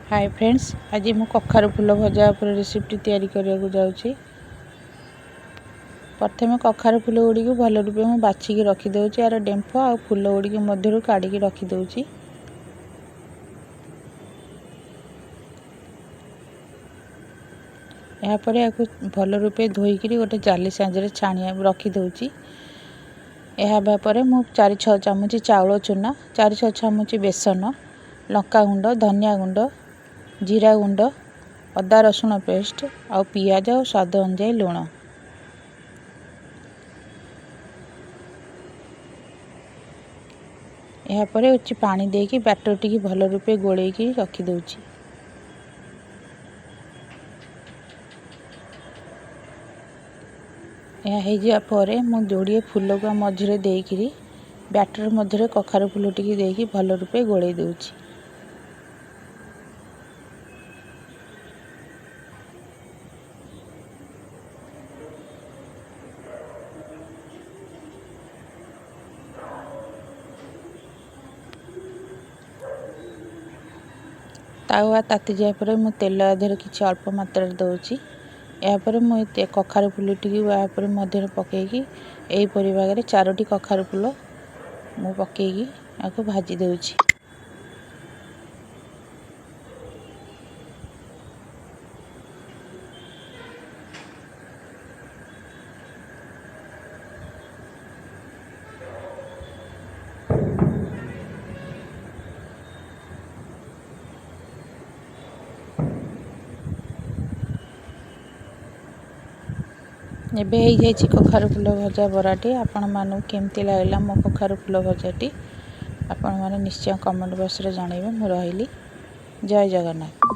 Hi friends, आज मु कखारु फूल भजा पर रेसिपी तैयारी करने जाऊँगी। प्रथम कखारु फूल गुड़ी भल रूपे मुझे बाछिकी रखिदे यार डेम्फ आ फूल गुड़ी मध्य काढ़ी रखिदे। यापर या भल रूपे धोईक गोटे जाली साइज छाणिया रखिदे। यापर मु 4-6 चामच चाउल चूना, 4-6 चामच बेसन, लंका गुंड, धनिया गुंड, जीरा गुंड, अदा रसुण पेस्ट आ पियाज और स्वाद अनुसार लुण यापर पानी देकी बैटर टी भल रूपे गोलेकी रखिदे। यह हो मु जोड़े फूल को मझे देकी बैटर मध्य कखारु फूल टी देकी भल रूपे गोले दूची। तावा ताती जाए मु तेल आधे किसी अल्प मात्रा दूची। यापर मुझे कखारु फूल टी यापर मध्य पकईकी यहीपरी भाग 4टी कखारु फूल मु पकईकी आपको भाजी दूची। एबे हो जाइए कखारु फूल भजा बराटी। आपण मानू केमती लगला मो कखारु फूल भजाटी आपण माने निश्चय कमेंट बॉक्स रे जणाइबे। मु रहिली। जय जगन्नाथ।